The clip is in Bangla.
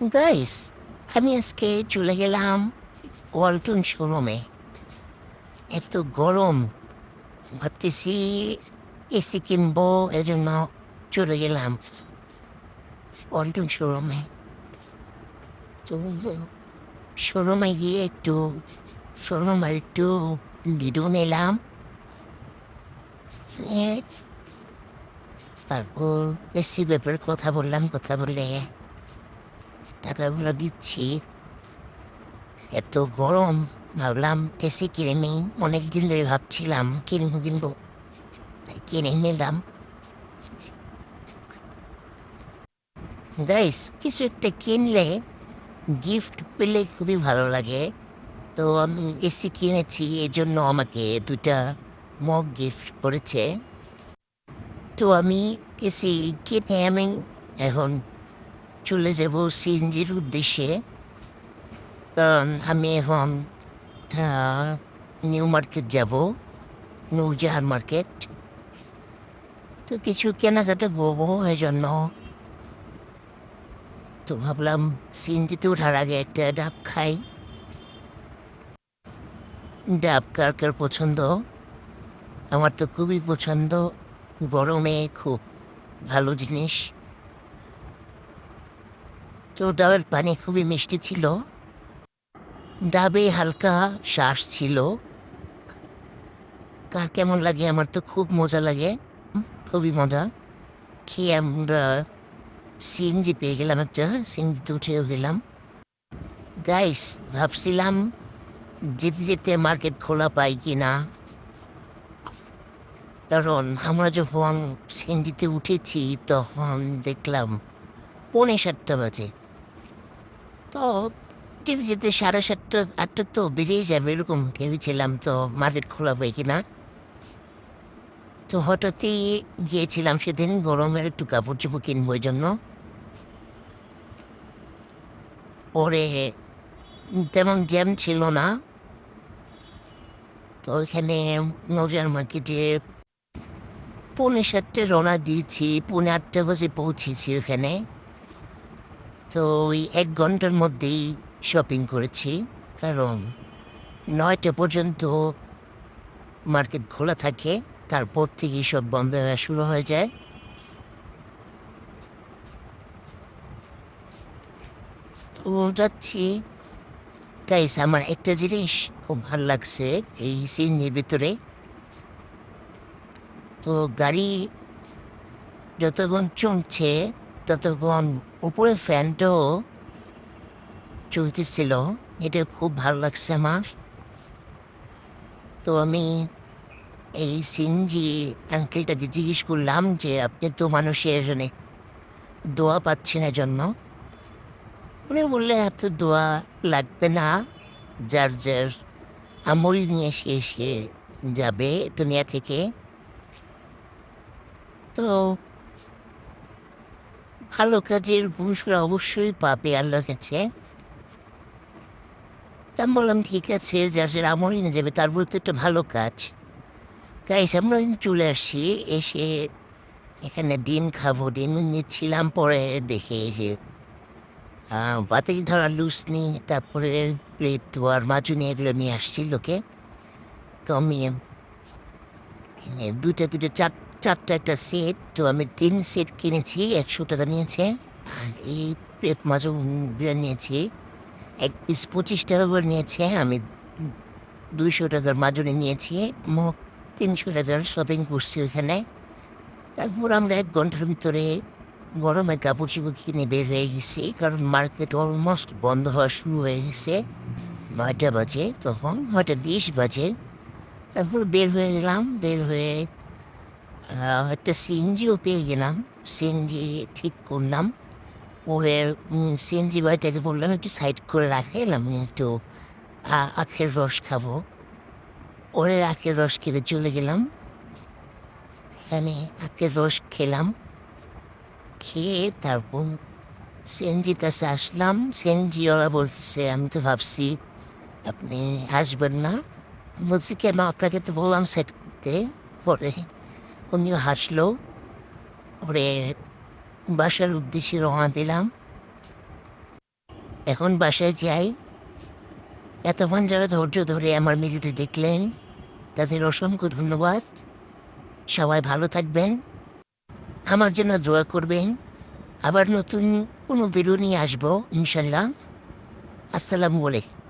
গাইস, আমি আজকে চলে গেলাম ওয়ালটন শোরুমে। এত গরম, ভাবতেছি এসি কিনবো, এজন্য চলে গেলাম ওয়ালটন শোরুমে। তো শোরুমে গিয়ে একটু ভিডিও নিলাম। এ, তারপর এসি ব্যাপারে কথা বললাম, কথা বলে টাকাগুলো দিচ্ছি। এত গরম, ভাবলাম এসি কিনে নিই। অনেকদিন ধরে ভাবছিলাম কিনবো, তাই কিনে নিলাম। গাইস, কিছু একটা কিনলে গিফট পেলে খুবই ভালো লাগে। তো আমি এসি কিনেছি, এর জন্য আমাকে 2টা মগ গিফট করেছে। তো আমি এসি কিনে আমি এখন চলে যাব সিএনজির উদ্দেশ্যে, কারণ আমি এখন নিউ মার্কেট যাব, নৌজাহার মার্কেট। তো কিছু কেনাকাটা করবো, এই জন্য তো ভাবলাম সিএনজিতে ওঠার আগে একটা ডাব খাই। ডাব কার কার পছন্দ? আমার তো খুবই পছন্দ, গরমে খুব ভালো জিনিস। তো ডাবের পানি খুবই মিষ্টি ছিল, ডাবে হালকা শ্বাস ছিল। কার কেমন লাগে? আমার তো খুব মজা লাগে, খুবই মজা। খেয়ে আমরা সিএনজি পেয়ে গেলাম, একটা সিএনজিতে উঠেও গেলাম। গাইস, ভাবছিলাম যেতে যেতে মার্কেট খোলা পাই কি না, কারণ আমরা যখন সিএনজিতে উঠেছি তখন দেখলাম 7:45 বাজে। তো যেতে যেতে 7:30-8টা তো বেজেই যাবে, এরকম ভেবেছিলাম তো মার্কেট খোলা পাই কি না। তো হঠাৎই গিয়েছিলাম সেদিন গরমের একটু কাপড় চোপড় কিনবো এই জন্য। পরে তেমন জ্যাম ছিল না, তো ওইখানে নৌজার মার্কেটে 7:45 রওনা দিয়েছি, 7:45 বাজে পৌঁছেছি ওখানে। তো ওই 1 ঘন্টার মধ্যেই শপিং করেছি, কারণ 9টা পর্যন্ত মার্কেট খোলা থাকে, তারপর থেকে সব বন্ধ হওয়া শুরু হয়ে যায়। তো যাচ্ছি। গাইস, আমার একটা জিনিস খুব ভালো লাগছে এই সিনের ভিতরে। তো গাড়ি যতক্ষণ চলছে ততক্ষণ উপরে ফ্যানটাও চলতেছিল, এটা খুব ভালো লাগছে আমার। তো আমি এই সিনজি আঙ্কেলটাকে জিজ্ঞেস করলাম যে আপনি তো মানুষের দোয়া পাচ্ছেন এজন্য। উনি বললেন এত দোয়া লাগবে না, যার যার আমল নিয়ে এসে যাবে দুনিয়া থেকে। তো ভালো কাজের পুরস্কার অবশ্যই পাবে আল্লাহর কাছে। তা আমি বললাম ঠিক আছে, যার যার আমল নিয়ে যাবে তার বলতে একটা ভালো কাজ। গাইস, আমরা কিন্তু চলে আসছি, এসে এখানে ডিম খাবো, ডিম নিচ্ছিলাম। পরে দেখে যে বাতিল ধরা লুসনি, তারপরে প্লেট ধোয়ার মাজুনি, এগুলো নিয়ে আসছি লোকে। তো আমি 2টা একটা সেট, তো আমি 3 সেট কিনেছি, 100 টাকা নিয়েছে। আর এই প্লেট মাজুন নিয়েছি 1 পিস 25 টাকা করে নিয়েছে। আমি 200 টাকার মাজুনি নিয়েছি, মোট 300 টাকার শপিং করছি ওইখানে। তারপর আমরা 1 ঘন্টার ভিতরে গরমের কাপড় চোপড় কিনে বের হয়ে গেছি, কারণ মার্কেট অলমোস্ট বন্ধ হওয়া শুরু হয়ে গেছে। 9টা বাজে, তখন 9:20 বাজে। তারপর বের হয়ে গেলাম, বের হয়ে একটা সিএনজিও পেয়ে গেলাম, সিএনজি ঠিক করলাম। পরে সিএনজি বাড়িটাকে বললাম একটু সাইড করে রাখে, আমি একটু আখের রস খাবো। ওরে আখের রস খেতে চলে গেলাম, এখানে আখের রস খেলাম। খেয়ে তারপর সিএনজির কাছে আসলাম। সিএনজিওয়ালা বলছে, আমি তো ভাবছি আপনি আসবেন না। বলছি কেন, আপনাকে তো বললাম সেট করতে। পরে উনিও হাসলো। পরে বাসার উদ্দেশ্যে রওনা দিলাম। এখন বাসায় যাই। এতক্ষণ যারা ধৈর্য ধরে আমার ভিডিওটি দেখলেন তাদের অসংখ্য ধন্যবাদ। সবাই ভালো থাকবেন, আমার জন্য দোয়া করবেন। আবার নতুন কোনো ভিডিও নিয়ে আসবো ইনশাল্লাহ। আসসালামু আলাইকুম।